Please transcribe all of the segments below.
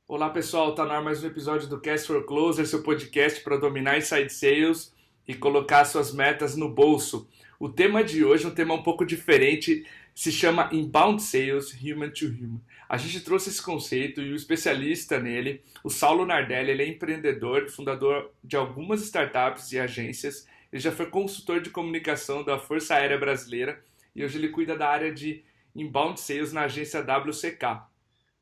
Olá pessoal, tá no ar mais um episódio do Cast for Closer, seu podcast para dominar inside sales e colocar suas metas no bolso. O tema de hoje é um tema um pouco diferente, se chama Inbound Sales Human to Human. A gente trouxe esse conceito e o especialista nele, o Saulo Nardelli, ele é empreendedor, fundador de algumas startups e agências. Ele já foi consultor de comunicação da Força Aérea Brasileira e hoje ele cuida da área de Inbound Sales na agência WCK.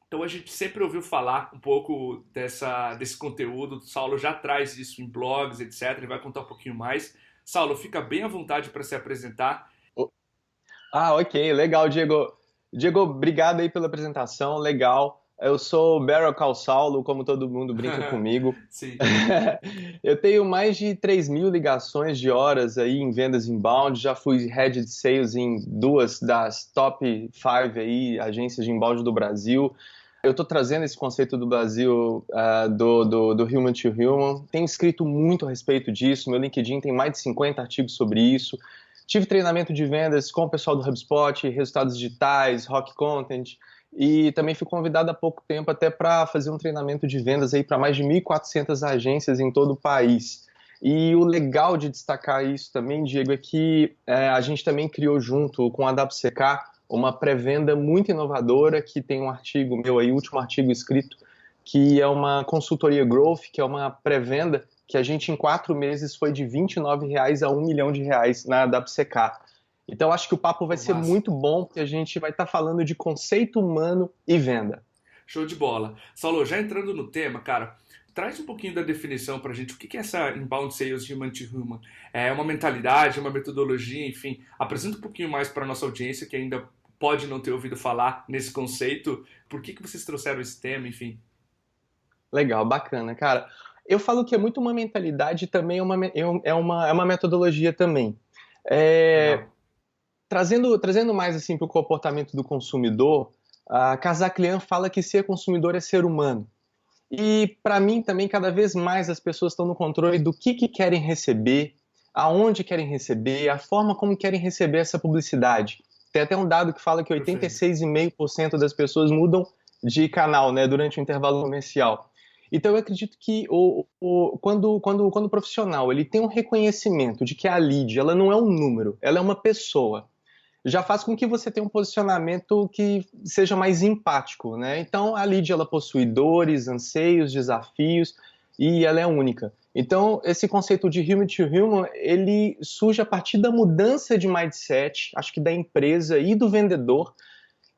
Então a gente sempre ouviu falar um pouco desse conteúdo. O Saulo já traz isso em blogs, etc. Ele vai contar um pouquinho mais. Saulo, fica bem à vontade para se apresentar. Ok, legal, Diego. Diego, obrigado aí pela apresentação, legal. Eu sou o Better Call Saulo, como todo mundo brinca comigo. Sim, Eu tenho mais de 3.000 ligações de horas aí em vendas inbound, já fui head de sales em duas das top 5 aí, agências de inbound do Brasil. Eu estou trazendo esse conceito do Brasil, do Human to Human. Tenho escrito muito a respeito disso, meu LinkedIn tem mais de 50 artigos sobre isso. Tive treinamento de vendas com o pessoal do HubSpot, resultados digitais, Rock Content, e também fui convidado há pouco tempo até para fazer um treinamento de vendas aí para mais de 1.400 agências em todo o país. E o legal de destacar isso também, Diego, é que a gente também criou junto com a WCK uma pré-venda muito inovadora, que tem um artigo meu aí, último artigo escrito, que é uma consultoria growth, que é uma pré-venda que a gente em 4 meses foi de R$ 29 a R$ 1 milhão na WCK. Então acho que o papo vai pô, ser massa. muito bom, porque a gente vai estar falando de conceito humano e venda. Show de bola. Saulo, já entrando no tema, cara, traz um pouquinho da definição pra gente. O que é essa Inbound Sales Human to Human? É uma mentalidade, uma metodologia, enfim. Apresenta um pouquinho mais para nossa audiência que ainda pode não ter ouvido falar nesse conceito. Por que vocês trouxeram esse tema, enfim? Legal, bacana, cara. Eu falo que é muito uma mentalidade, também é uma metodologia também. É, Legal. trazendo mais assim para o comportamento do consumidor, a Kazaklian fala que ser consumidor é ser humano. E para mim também cada vez mais as pessoas estão no controle do que querem receber, aonde querem receber, a forma como querem receber essa publicidade. Tem até um dado que fala que Perfeito. 86,5% das pessoas mudam de canal, né, durante o intervalo comercial. Então eu acredito que quando o profissional ele tem um reconhecimento de que a lead ela não é um número, ela é uma pessoa, já faz com que você tenha um posicionamento que seja mais empático, né? Então, a lead, ela possui dores, anseios, desafios, e ela é única. Então, esse conceito de human to human, ele surge a partir da mudança de mindset, acho que da empresa e do vendedor,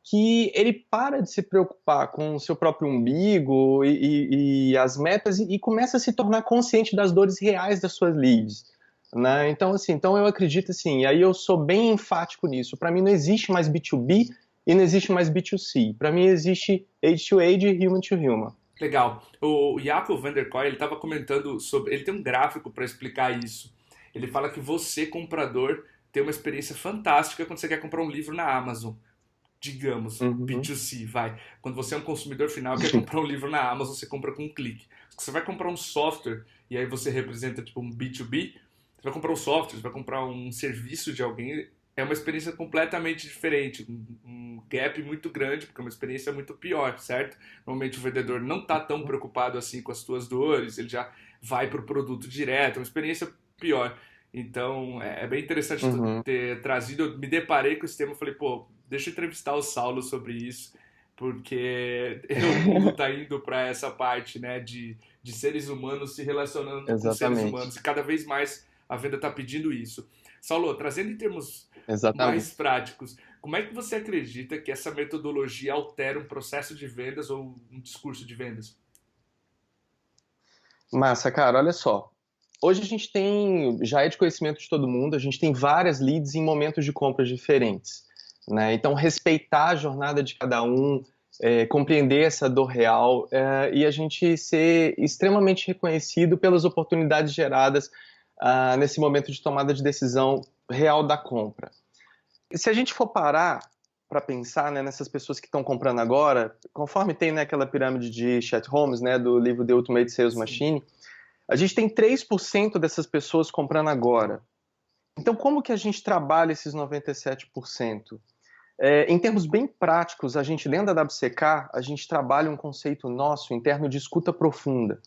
que ele para de se preocupar com o seu próprio umbigo e as metas e começa a se tornar consciente das dores reais das suas leads. Né? Então, assim, então eu acredito assim, e aí eu sou bem enfático nisso. Para mim não existe mais B2B e não existe mais B2C. Para mim existe age-to-age e human-to-human. Legal. O Jacob van der Kooi, ele estava comentando sobre. Ele tem um gráfico para explicar isso. Ele fala que você, comprador, tem uma experiência fantástica quando você quer comprar um livro na Amazon. Digamos, Uhum. B2C, vai. Quando você é um consumidor final e quer comprar um livro na Amazon, você compra com um clique. Se você vai comprar um software e aí você representa tipo um B2B, você vai comprar um software, você vai comprar um serviço de alguém, é uma experiência completamente diferente, um gap muito grande, porque é uma experiência muito pior, certo? Normalmente o vendedor não está tão preocupado assim com as tuas dores, ele já vai para o produto direto, é uma experiência pior. Então é bem interessante Uhum. ter trazido. Eu me deparei com esse tema e falei, pô, deixa eu entrevistar o Saulo sobre isso, porque o mundo está indo para essa parte, né, de seres humanos se relacionando com seres Exatamente. humanos e cada vez mais a venda está pedindo isso. Saulo, trazendo em termos mais Exatamente. práticos, como é que você acredita que essa metodologia altera um processo de vendas ou um discurso de vendas? Massa, cara, olha só. Hoje a gente tem, já é de conhecimento de todo mundo, a gente tem várias leads em momentos de compras diferentes, né? Então, respeitar a jornada de cada um, compreender essa dor real, e a gente ser extremamente reconhecido pelas oportunidades geradas, nesse momento de tomada de decisão real da compra. E se a gente for parar para pensar, né, nessas pessoas que estão comprando agora, conforme tem, né, aquela pirâmide de Chet Holmes, né, do livro The Ultimate Sales Sim, Machine, a gente tem 3% dessas pessoas comprando agora. Então, como que a gente trabalha esses 97%? Em termos bem práticos, a gente dentro da WCK, a gente trabalha um conceito nosso interno de escuta profunda.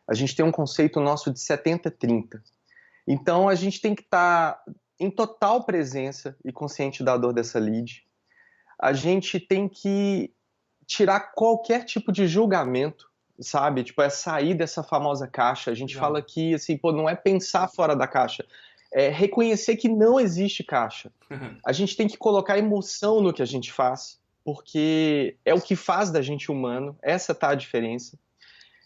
A gente tem um conceito nosso de 70-30. Então, a gente tem que estar em total presença e consciente da dor dessa lead. A gente tem que tirar qualquer tipo de julgamento, sabe? Tipo, é sair dessa famosa caixa. A gente Legal. fala que, assim, pô, não é pensar fora da caixa, é reconhecer que não existe caixa. A gente tem que colocar emoção no que a gente faz, porque é o que faz da gente humano, essa tá a diferença.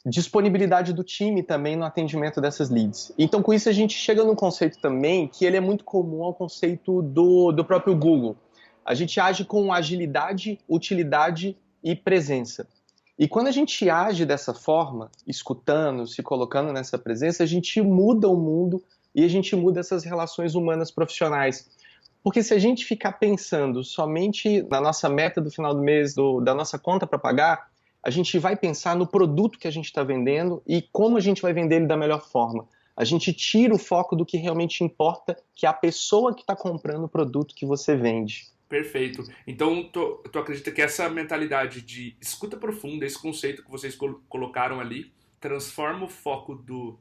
Disponibilidade do time também no atendimento dessas leads. Então, com isso, a gente chega num conceito também que ele é muito comum ao conceito do próprio Google. A gente age com agilidade, utilidade e presença. E quando a gente age dessa forma, escutando, se colocando nessa presença, a gente muda o mundo e a gente muda essas relações humanas profissionais. Porque se a gente ficar pensando somente na nossa meta do final do mês, da nossa conta para pagar, a gente vai pensar no produto que a gente está vendendo e como a gente vai vender ele da melhor forma. A gente tira o foco do que realmente importa, que é a pessoa que está comprando o produto que você vende. Perfeito. Então, tu acredita que essa mentalidade de escuta profunda, esse conceito que vocês colocaram ali, transforma o foco do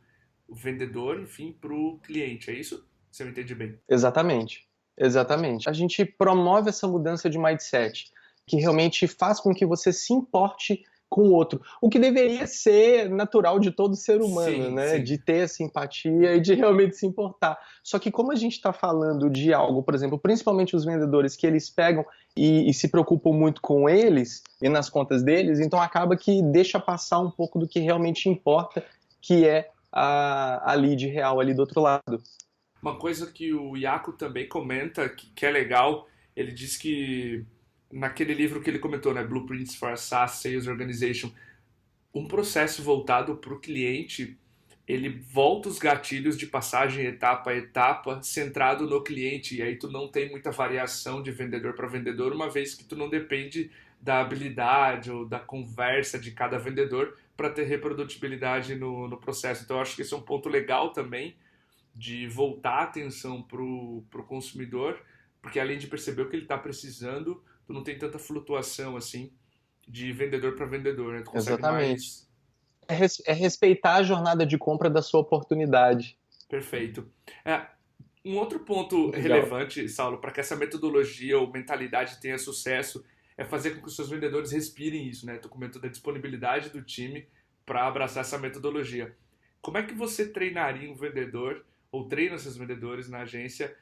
vendedor, enfim, para o cliente, é isso? Se eu entendi bem. Exatamente. Exatamente. A gente promove essa mudança de mindset, que realmente faz com que você se importe com o outro. O que deveria ser natural de todo ser humano, Sim, né? sim. De ter essa empatia e de realmente se importar. Só que como a gente está falando de algo, por exemplo, principalmente os vendedores, que eles pegam e se preocupam muito com eles e nas contas deles, então acaba que deixa passar um pouco do que realmente importa, que é a lead real ali do outro lado. Uma coisa que o Iaco também comenta, que é legal, ele diz que naquele livro que ele comentou, né, Blueprints for a SaaS Sales Organization, um processo voltado para o cliente, ele volta os gatilhos de passagem etapa a etapa, centrado no cliente, e aí tu não tem muita variação de vendedor para vendedor, uma vez que tu não depende da habilidade ou da conversa de cada vendedor para ter reprodutibilidade no processo. Então eu acho que esse é um ponto legal também, de voltar a atenção pro consumidor, porque além de perceber o que ele está precisando, tu não tem tanta flutuação assim de vendedor para vendedor, né? Tu consegue Exatamente. mais. É respeitar a jornada de compra da sua oportunidade. Perfeito. É, um outro ponto Legal. relevante, Saulo, para que essa metodologia ou mentalidade tenha sucesso, é fazer com que os seus vendedores respirem isso, né? Tu comentou da disponibilidade do time para abraçar essa metodologia. Como é que você treinaria um vendedor ou treina seus vendedores na agência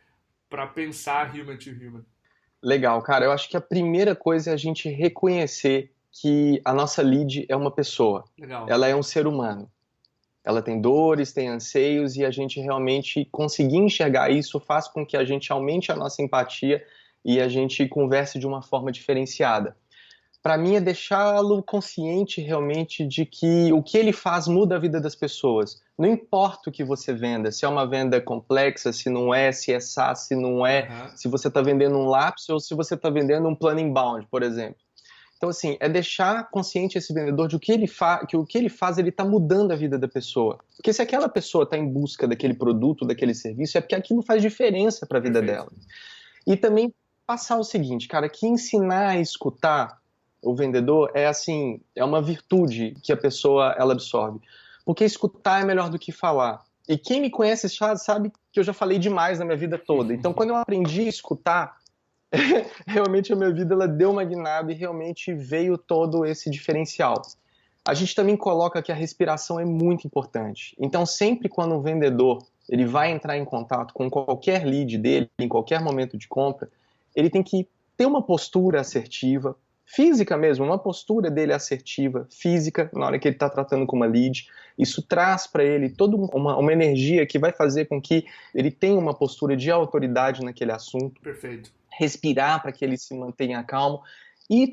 para pensar human to human? Legal, cara. Eu acho que a primeira coisa é a gente reconhecer que a nossa lead é uma pessoa. Legal. Ela é um ser humano. Ela tem dores, tem anseios e a gente realmente conseguir enxergar isso faz com que a gente aumente a nossa empatia e a gente converse de uma forma diferenciada. Para mim é deixá-lo consciente realmente de que o que ele faz muda a vida das pessoas. Não importa o que você venda, se é uma venda complexa, se não é, se é SaaS, se não é, Aham. se você está vendendo um lápis ou se você está vendendo um plano inbound, por exemplo. Então, assim, é deixar consciente esse vendedor de que o que ele faz, ele está mudando a vida da pessoa. Porque se aquela pessoa está em busca daquele produto, daquele serviço, é porque aquilo faz diferença para a vida Perfeito. dela. E também passar o seguinte, cara, que ensinar a escutar o vendedor é assim, é uma virtude que a pessoa ela absorve. Porque escutar é melhor do que falar. E quem me conhece já sabe que eu já falei demais na minha vida toda. Então, quando eu aprendi a escutar, realmente a minha vida ela deu uma guinada e realmente veio todo esse diferencial. A gente também coloca que a respiração é muito importante. Então, sempre quando um vendedor ele vai entrar em contato com qualquer lead dele, em qualquer momento de compra, ele tem que ter uma postura assertiva, física mesmo, uma postura dele assertiva, física, na hora que ele está tratando com uma lead. Isso traz para ele toda uma energia que vai fazer com que ele tenha uma postura de autoridade naquele assunto, Perfeito. respirar para que ele se mantenha calmo e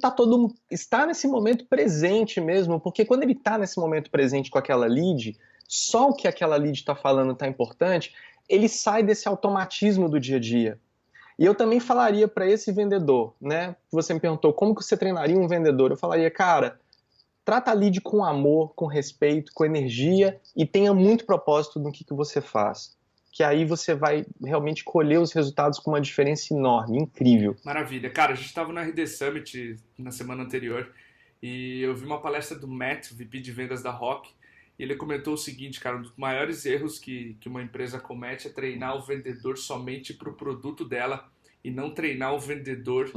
está nesse momento presente mesmo, porque quando ele está nesse momento presente com aquela lead, só o que aquela lead está falando está importante, ele sai desse automatismo do dia a dia. E eu também falaria para esse vendedor, né? Você me perguntou como que você treinaria um vendedor. Eu falaria, cara, trata a lead com amor, com respeito, com energia e tenha muito propósito no que você faz. porque aí você vai realmente colher os resultados com uma diferença enorme, incrível. Maravilha. Cara, a gente estava no RD Summit na semana anterior e eu vi uma palestra do Matt, VP de vendas da Rock, e ele comentou o seguinte, cara, um dos maiores erros que uma empresa comete é treinar o vendedor somente para o produto dela e não treinar o vendedor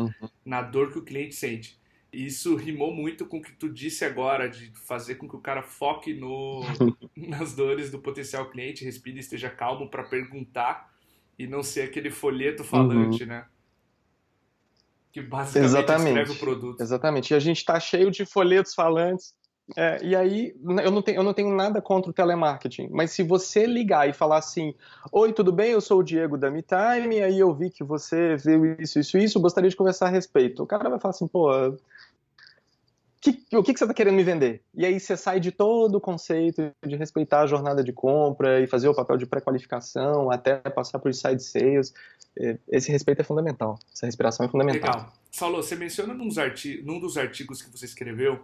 na dor que o cliente sente. E isso rimou muito com o que tu disse agora, de fazer com que o cara foque nas dores do potencial cliente, respire e esteja calmo para perguntar e não ser aquele folheto Uhum. falante, né? Que basicamente descreve o Exatamente, produto. exatamente. E a gente está cheio de folhetos falantes. E aí, eu não tenho nada contra o telemarketing, mas se você ligar e falar assim: Oi, tudo bem? Eu sou o Diego da MeTime, e aí eu vi que você viu isso, isso, isso, gostaria de conversar a respeito. O cara vai falar assim: Pô, o que você está querendo me vender? E aí você sai de todo o conceito de respeitar a jornada de compra e fazer o papel de pré-qualificação até passar por side sales. Esse respeito é fundamental, essa respiração é fundamental. Legal. Saulo, você menciona num dos artigos que você escreveu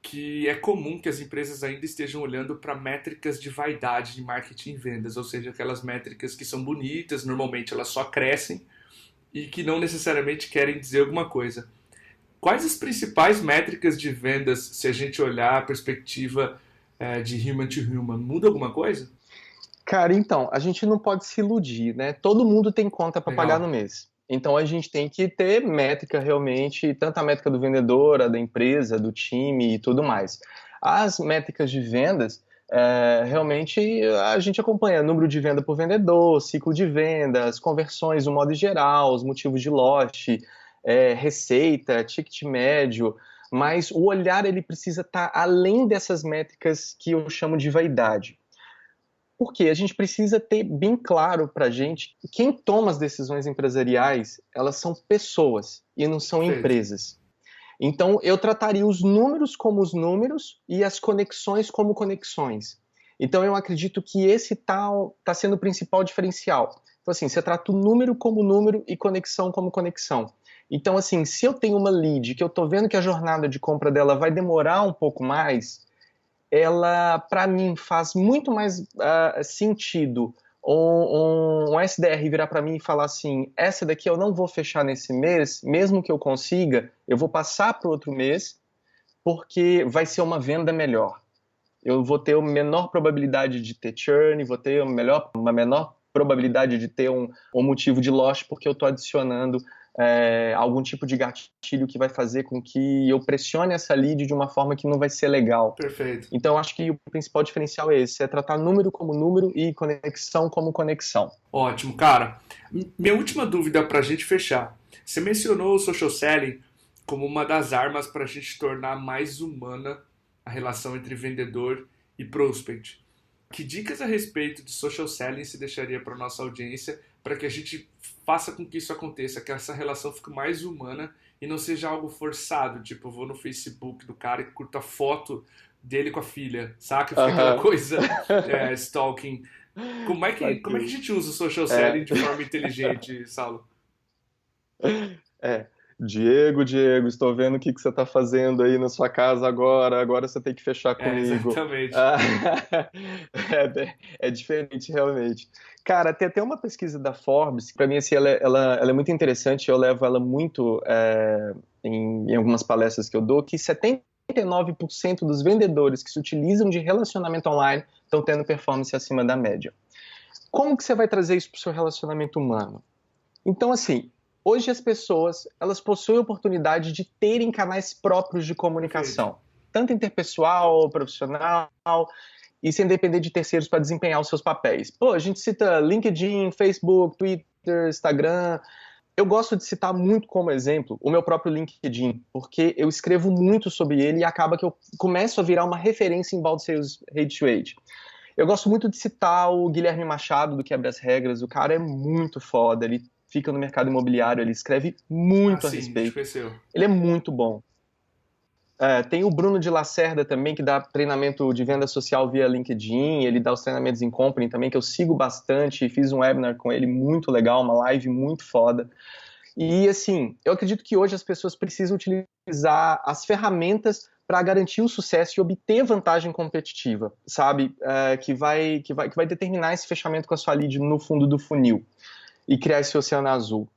que é comum que as empresas ainda estejam olhando para métricas de vaidade de marketing e vendas, ou seja, aquelas métricas que são bonitas, normalmente elas só crescem e que não necessariamente querem dizer alguma coisa. Quais as principais métricas de vendas, se a gente olhar a perspectiva de human to human? Muda alguma coisa? Cara, então, a gente não pode se iludir, né? Todo mundo tem conta para pagar no Legal. mês. Então a gente tem que ter métrica realmente, tanto a métrica do vendedor, a da empresa, do time e tudo mais. As métricas de vendas, realmente a gente acompanha número de venda por vendedor, ciclo de vendas, conversões no modo geral, os motivos de lote, receita, ticket médio, mas o olhar ele precisa estar além dessas métricas que eu chamo de vaidade. Porque a gente precisa ter bem claro para a gente que quem toma as decisões empresariais, elas são pessoas e não são Perfeito. empresas. Então, eu trataria os números como os números e as conexões como conexões. Então, eu acredito que esse tá sendo o principal diferencial. Então, assim, você trata o número como número e conexão como conexão. Então, assim, se eu tenho uma lead que eu estou vendo que a jornada de compra dela vai demorar um pouco mais, ela, para mim, faz muito mais sentido um SDR virar para mim e falar assim: essa daqui eu não vou fechar nesse mês, mesmo que eu consiga, eu vou passar para o outro mês, porque vai ser uma venda melhor. Eu vou ter uma menor probabilidade de ter churn, vou ter uma menor probabilidade de ter um motivo de loss, porque eu estou adicionando algum tipo de gatilho que vai fazer com que eu pressione essa lead de uma forma que não vai ser legal. Perfeito. Então, acho que o principal diferencial é esse, é tratar número como número e conexão como conexão. Ótimo, cara. Minha última dúvida para a gente fechar. Você mencionou o social selling como uma das armas para a gente tornar mais humana a relação entre vendedor e prospect. Que dicas a respeito de social selling se deixaria para nossa audiência para que a gente faça com que isso aconteça, que essa relação fique mais humana e não seja algo forçado, tipo, eu vou no Facebook do cara e curto a foto dele com a filha, saca? Fica aquela Aham. coisa stalking. Como é que a Saquei. gente usa o social É, selling de forma inteligente, Saulo? é. Diego, estou vendo o que você está fazendo aí na sua casa agora você tem que fechar comigo. Exatamente. Ah, é diferente, realmente. Cara, tem até uma pesquisa da Forbes, para mim, assim, ela é muito interessante, eu levo ela muito em algumas palestras que eu dou, que 79% dos vendedores que se utilizam de relacionamento online estão tendo performance acima da média. Como que você vai trazer isso para o seu relacionamento humano? Então, assim, hoje as pessoas, elas possuem a oportunidade de terem canais próprios de Perfeito. comunicação, tanto interpessoal, profissional, e sem depender de terceiros para desempenhar os seus papéis. Pô, a gente cita LinkedIn, Facebook, Twitter, Instagram. Eu gosto de citar muito como exemplo o meu próprio LinkedIn, porque eu escrevo muito sobre ele e acaba que eu começo a virar uma referência em Balde Sales Rage to Age. Eu gosto muito de citar o Guilherme Machado, do Quebra as Regras. O cara é muito foda, ele fica no mercado imobiliário, ele escreve Ah, muito a sim, a gente respeito. conheceu. Ele é muito bom. Tem o Bruno de Lacerda também, que dá treinamento de venda social via LinkedIn, ele dá os treinamentos em company também, que eu sigo bastante, fiz um webinar com ele muito legal, uma live muito foda. E assim, eu acredito que hoje as pessoas precisam utilizar as ferramentas para garantir o sucesso e obter vantagem competitiva, sabe? Que vai determinar esse fechamento com a sua lead no fundo do funil e criar esse oceano azul.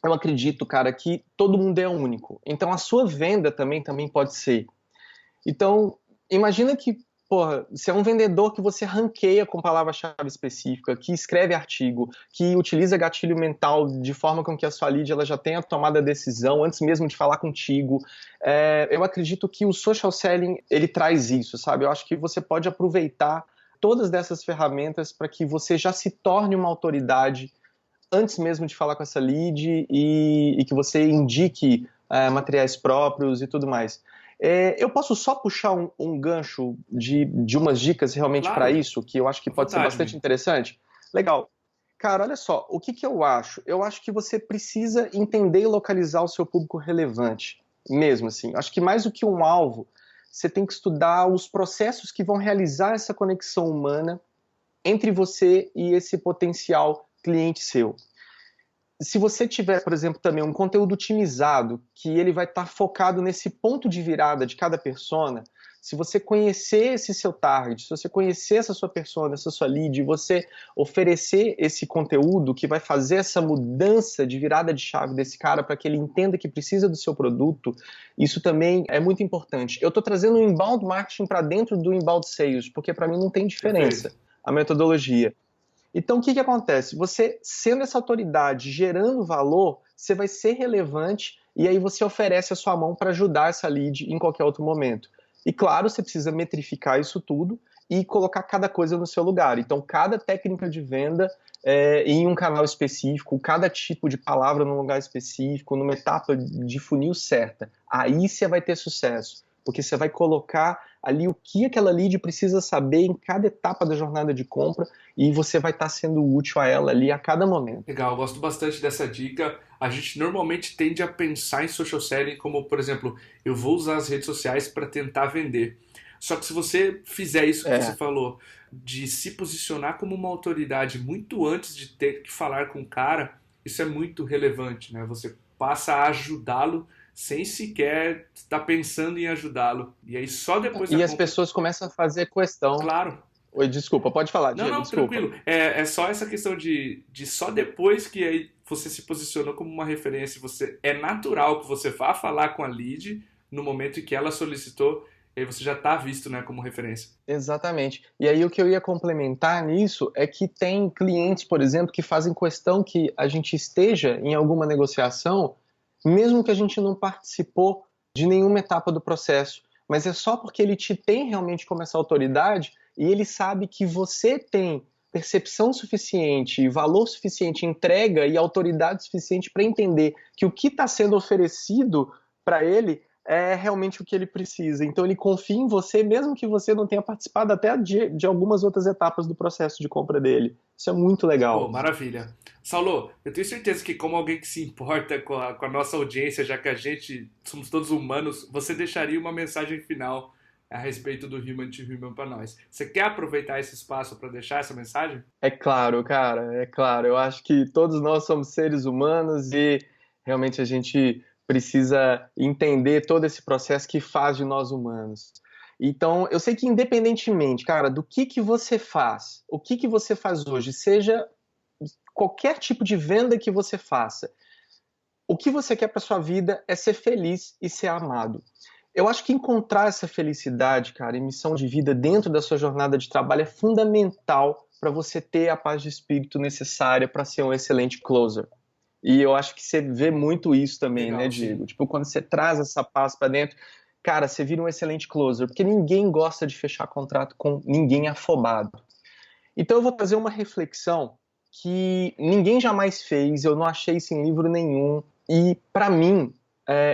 Eu acredito, cara, que todo mundo é único. Então, a sua venda também pode ser. Então, imagina que, porra, você é um vendedor que você ranqueia com palavra-chave específica, que escreve artigo, que utiliza gatilho mental de forma com que a sua lead ela já tenha tomado a decisão antes mesmo de falar contigo. Eu acredito que o social selling, ele traz isso, sabe? Eu acho que você pode aproveitar todas dessas ferramentas para que você já se torne uma autoridade antes mesmo de falar com essa lead e que você indique materiais próprios e tudo mais. Eu posso só puxar um gancho de umas dicas realmente para Claro, isso, que eu acho que à pode ser vontade, bastante amigo. interessante? Legal. Cara, olha só, o que que eu acho? Eu acho que você precisa entender e localizar o seu público relevante, mesmo assim. Acho que mais do que um alvo, você tem que estudar os processos que vão realizar essa conexão humana entre você e esse potencial cliente seu. Se você tiver, por exemplo, também um conteúdo otimizado, que ele vai estar focado nesse ponto de virada de cada persona, se você conhecer esse seu target, se você conhecer essa sua persona, essa sua lead, você oferecer esse conteúdo que vai fazer essa mudança de virada de chave desse cara para que ele entenda que precisa do seu produto, isso também é muito importante. Eu estou trazendo o inbound marketing para dentro do inbound sales, porque para mim não tem Perfeito. diferença a metodologia. Então, o que que acontece? Você, sendo essa autoridade, gerando valor, você vai ser relevante e aí você oferece a sua mão para ajudar essa lead em qualquer outro momento. E claro, você precisa metrificar isso tudo e colocar cada coisa no seu lugar. Então, cada técnica de venda em um canal específico, cada tipo de palavra num lugar específico, numa etapa de funil certa. Aí você vai ter sucesso, porque você vai colocar ali o que aquela lead precisa saber em cada etapa da jornada de compra e você vai estar sendo útil a ela ali a cada momento. Legal, eu gosto bastante dessa dica. A gente normalmente tende a pensar em social selling como, por exemplo, eu vou usar as redes sociais para tentar vender. Só que se você fizer isso que você É, falou, de se posicionar como uma autoridade muito antes de ter que falar com o cara, isso é muito relevante, né? Você passa a ajudá-lo sem sequer estar pensando em ajudá-lo. E aí só depois da e as compra, pessoas começam a fazer questão. claro. Oi, desculpa, pode falar, Não, Diego, não, desculpa. tranquilo. É só essa questão de só depois que aí você se posicionou como uma referência, você é natural que você vá falar com a lead no momento em que ela solicitou, e aí você já está visto, né, como referência. Exatamente. E aí o que eu ia complementar nisso é que tem clientes, por exemplo, que fazem questão que a gente esteja em alguma negociação, mesmo que a gente não participou de nenhuma etapa do processo, mas é só porque ele te tem realmente como essa autoridade e ele sabe que você tem percepção suficiente, valor suficiente, entrega e autoridade suficiente para entender que o que está sendo oferecido para ele é realmente o que ele precisa. Então ele confia em você, mesmo que você não tenha participado até de algumas outras etapas do processo de compra dele. Isso é muito Pô, legal. maravilha. Saulo, eu tenho certeza que como alguém que se importa com a nossa audiência, já que a gente somos todos humanos, você deixaria uma mensagem final a respeito do Human to Human para nós. Você quer aproveitar esse espaço para deixar essa mensagem? É claro, cara, é claro. Eu acho que todos nós somos seres humanos e realmente a gente precisa entender todo esse processo que faz de nós humanos. Então, eu sei que independentemente, cara, do que você faz, o que você faz hoje, seja qualquer tipo de venda que você faça, o que você quer para sua vida é ser feliz e ser amado. Eu acho que encontrar essa felicidade, cara, e missão de vida dentro da sua jornada de trabalho é fundamental para você ter a paz de espírito necessária para ser um excelente closer. E eu acho que você vê muito isso também, né, Legal, sim. Diego? Tipo, quando você traz essa paz para dentro, cara, você vira um excelente closer, porque ninguém gosta de fechar contrato com ninguém afobado. Então eu vou trazer uma reflexão que ninguém jamais fez, eu não achei isso em livro nenhum, e para mim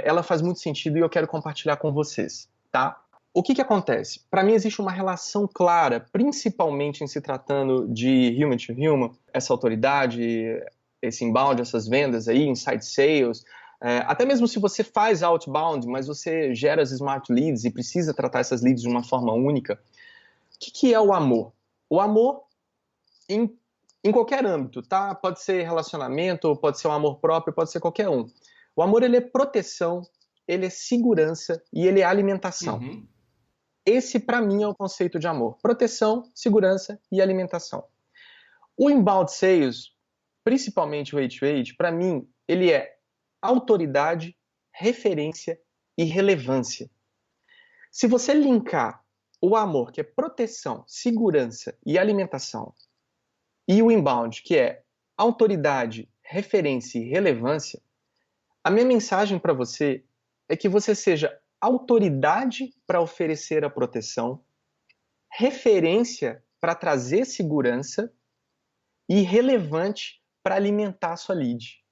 ela faz muito sentido e eu quero compartilhar com vocês, tá? O que que acontece? Para mim existe uma relação clara, principalmente em se tratando de human to human, essa autoridade, esse inbound, essas vendas aí, inside sales, até mesmo se você faz outbound, mas você gera as smart leads e precisa tratar essas leads de uma forma única. O que que é o amor? O amor em, em qualquer âmbito, tá? Pode ser relacionamento, pode ser um amor próprio, pode ser qualquer um. O amor, ele é proteção, ele é segurança e ele é alimentação. Uhum. Esse, para mim, é o conceito de amor. Proteção, segurança e alimentação. O inbound sales, principalmente o H2H, para mim, ele é autoridade, referência e relevância. Se você linkar o amor, que é proteção, segurança e alimentação, e o inbound, que é autoridade, referência e relevância, a minha mensagem para você é que você seja autoridade para oferecer a proteção, referência para trazer segurança e relevante para alimentar a sua lead.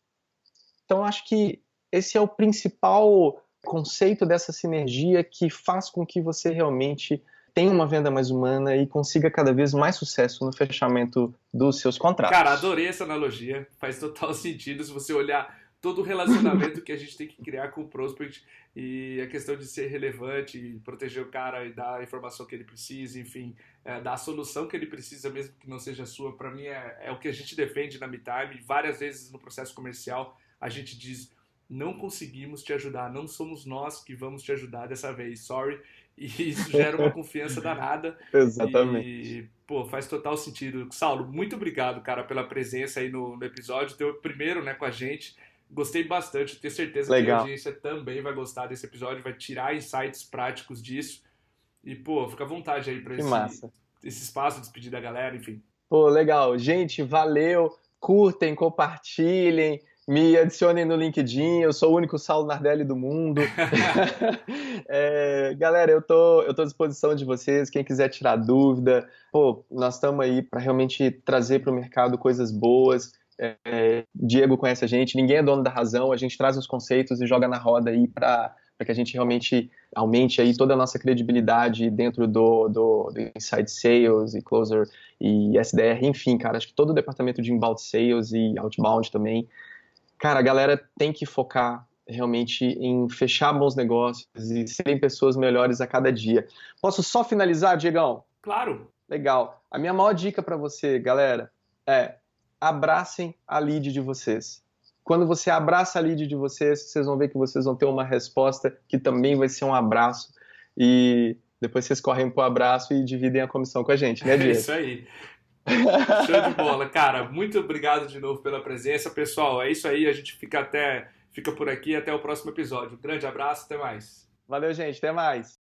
Então, acho que esse é o principal conceito dessa sinergia que faz com que você realmente tenha uma venda mais humana e consiga cada vez mais sucesso no fechamento dos seus contratos. Cara, adorei essa analogia. Faz total sentido se você olhar todo o relacionamento que a gente tem que criar com o prospect e a questão de ser relevante, proteger o cara e dar a informação que ele precisa, enfim, dar a solução que ele precisa, mesmo que não seja sua. Para mim é o que a gente defende na MeTime. Várias vezes no processo comercial a gente diz: não conseguimos te ajudar, não somos nós que vamos te ajudar dessa vez, sorry. E isso gera uma confiança danada. Exatamente. E, pô, faz total sentido. Saulo, muito obrigado, cara, pela presença aí no episódio. Teu primeiro, né, com a gente. Gostei bastante. Tenho certeza que a audiência também vai gostar desse episódio, vai tirar insights práticos disso. E, pô, fica à vontade aí para esse espaço, despedir da galera, enfim. Pô, legal. Gente, valeu. Curtem, compartilhem. Me adicionem no LinkedIn, eu sou o único Saulo Nardelli do mundo. Galera, eu tô à disposição de vocês, quem quiser tirar dúvida. Pô, nós estamos aí para realmente trazer para o mercado coisas boas. Diego conhece a gente, ninguém é dono da razão, a gente traz os conceitos e joga na roda aí para que a gente realmente aumente aí toda a nossa credibilidade dentro do Inside Sales e Closer e SDR, enfim, cara, acho que todo o departamento de Inbound Sales e Outbound também. Cara, a galera tem que focar realmente em fechar bons negócios e serem pessoas melhores a cada dia. Posso só finalizar, Diegão? Claro. Legal. A minha maior dica para você, galera, é abracem a lead de vocês. Quando você abraça a lead de vocês, vocês vão ver que vocês vão ter uma resposta que também vai ser um abraço. E depois vocês correm pro abraço e dividem a comissão com a gente, né, Diego? É isso aí. Show de bola, cara. Muito obrigado de novo pela presença. Pessoal, é isso aí. A gente fica por aqui até o próximo episódio. Um grande abraço, até mais. Valeu, gente. Até mais.